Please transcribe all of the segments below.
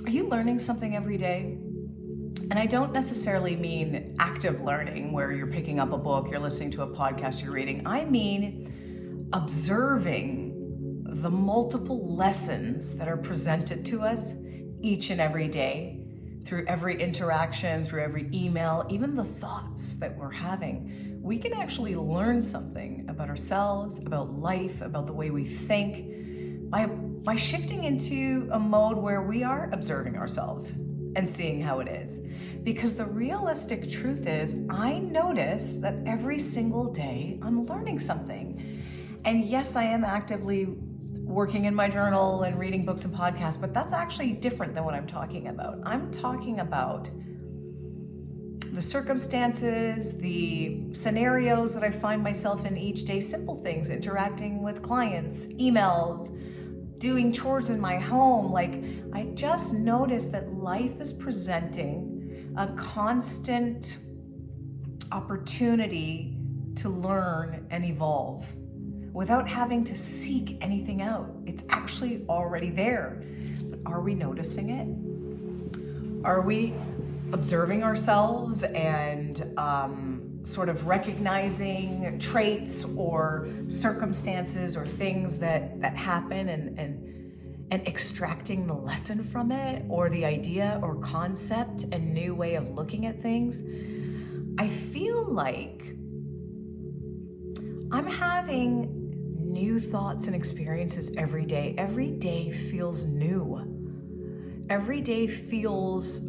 Are you learning something every day? And I don't necessarily mean active learning where you're picking up a book, you're listening to a podcast, you're reading. I mean observing the multiple lessons that are presented to us each and every day through every interaction, through every email, even the thoughts that we're having. We can actually learn something about ourselves, about life, about the way we think by shifting into a mode where we are observing ourselves and seeing how it is. Because the realistic truth is, I notice that every single day I'm learning something. And yes, I am actively working in my journal and reading books and podcasts, but that's actually different than what I'm talking about. I'm talking about the circumstances, the scenarios that I find myself in each day, simple things, interacting with clients, emails, doing chores in my home. Like, I've just noticed that life is presenting a constant opportunity to learn and evolve without having to seek anything out. It's actually already there. But are we noticing it? Are we observing ourselves and sort of recognizing traits or circumstances or things that happen and extracting the lesson from it, or the idea or concept and new way of looking at things? I feel like I'm having new thoughts and experiences every day. Every day feels new. Every day feels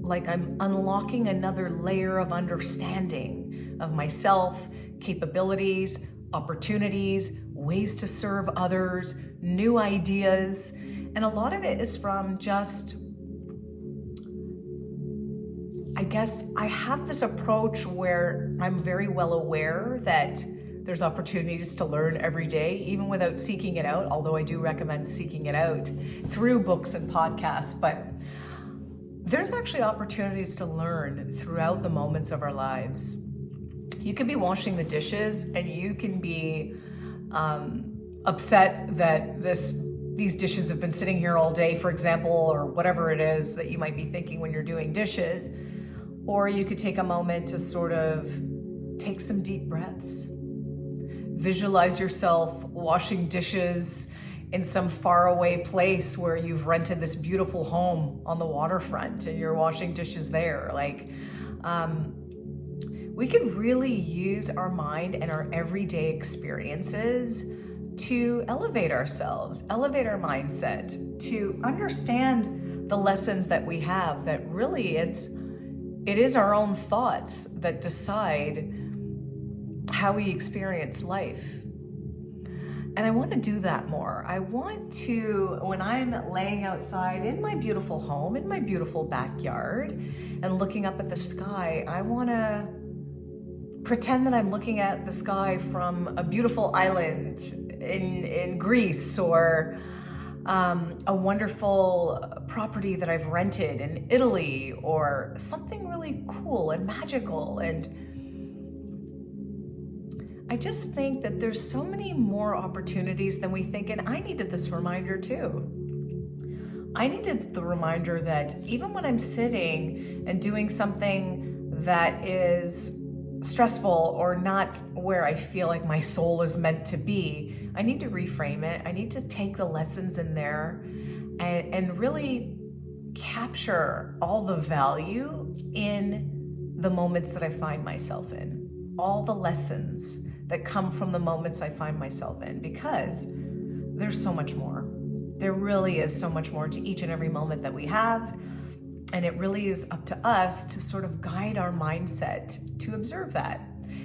like I'm unlocking another layer of understanding of myself, capabilities, opportunities, ways to serve others, new ideas. And a lot of it is from just, I guess I have this approach where I'm very well aware that there's opportunities to learn every day, even without seeking it out, although I do recommend seeking it out through books and podcasts. But there's actually opportunities to learn throughout the moments of our lives. You can be washing the dishes and you can be upset that these dishes have been sitting here all day, for example, or whatever it is that you might be thinking when you're doing dishes. Or you could take a moment to sort of take some deep breaths. Visualize yourself washing dishes in some faraway place where you've rented this beautiful home on the waterfront and you're washing dishes there. Like, we can really use our mind and our everyday experiences to elevate ourselves, elevate our mindset, to understand the lessons that we have, that really it is our own thoughts that decide how we experience life. And I want to do that more. I want to, when I'm laying outside in my beautiful home, in my beautiful backyard, and looking up at the sky, I want to pretend that I'm looking at the sky from a beautiful island in Greece, or a wonderful property that I've rented in Italy, or something really cool and magical. And I just think that there's so many more opportunities than we think, and I needed this reminder too. I needed the reminder that even when I'm sitting and doing something that is stressful or not where I feel like my soul is meant to be, I need to reframe it. I need to take the lessons in there and really capture all the value in the moments that I find myself in, all the lessons that come from the moments I find myself in, because there's so much more. There really is so much more to each and every moment that we have. And it really is up to us to sort of guide our mindset to observe that,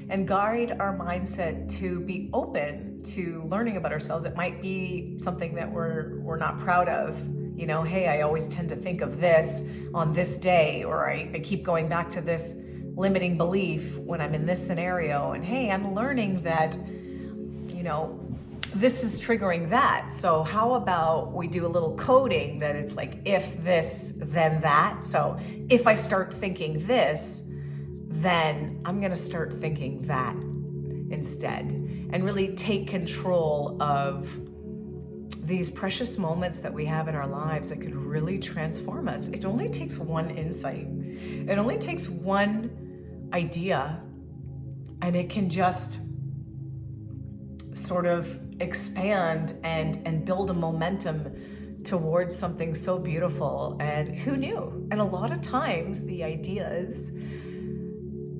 and guide our mindset to be open to learning about ourselves. It might be something that we're not proud of. You know, hey, I always tend to think of this on this day, or I keep going back to this limiting belief when I'm in this scenario. And hey, I'm learning that, you know, this is triggering that. So how about we do a little coding that it's like, if this, then that. So if I start thinking this, then I'm going to start thinking that instead, and really take control of these precious moments that we have in our lives that could really transform us. It only takes one insight. It only takes one idea, and it can just sort of expand and build a momentum towards something so beautiful. And who knew? And a lot of times the ideas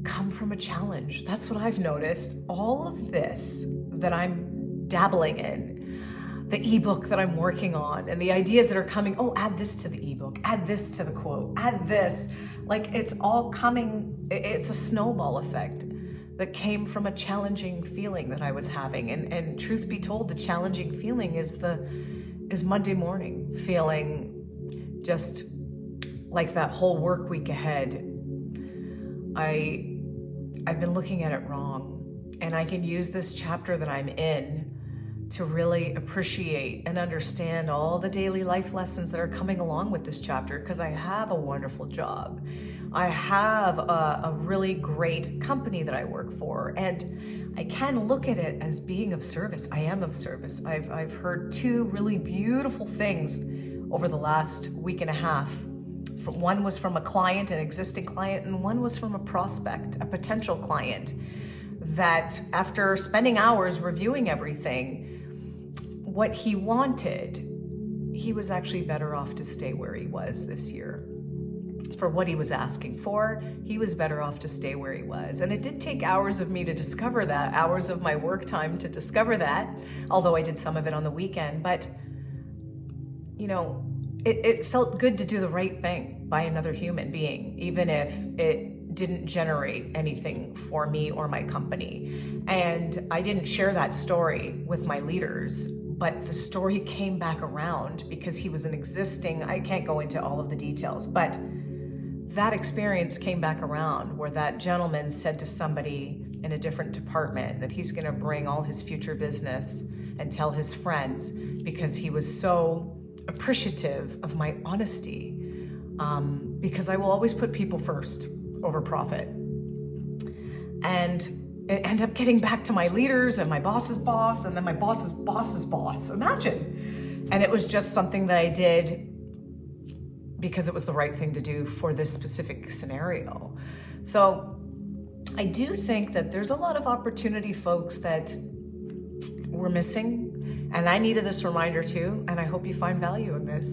come from a challenge. That's what I've noticed. All of this that I'm dabbling in, the ebook that I'm working on, and the ideas that are coming, oh, add this to the ebook, add this to the quote, add this. Like, it's all coming, it's a snowball effect that came from a challenging feeling that I was having. And truth be told, the challenging feeling is Monday morning, feeling just like that whole work week ahead. I've been looking at it wrong, and I can use this chapter that I'm in to really appreciate and understand all the daily life lessons that are coming along with this chapter, because I have a wonderful job. I have a really great company that I work for, and I can look at it as being of service. I am of service. I've heard two really beautiful things over the last week and a half. One was from a client, an existing client, and one was from a prospect, a potential client, that after spending hours reviewing everything, what he wanted, he was actually better off to stay where he was this year. For what he was asking for, he was better off to stay where he was. And it did take hours of me to discover that, hours of my work time to discover that, although I did some of it on the weekend. But, you know, it felt good to do the right thing by another human being, even if it didn't generate anything for me or my company. And I didn't share that story with my leaders, but the story came back around because he was an existing, I can't go into all of the details, but that experience came back around where that gentleman said to somebody in a different department that he's going to bring all his future business and tell his friends, because he was so appreciative of my honesty, because I will always put people first over profit. And it ended up getting back to my leaders and my boss's boss, and then my boss's boss's boss. Imagine. And it was just something that I did because it was the right thing to do for this specific scenario. So I do think that there's a lot of opportunity, folks, that we're missing. And I needed this reminder too, and I hope you find value in this.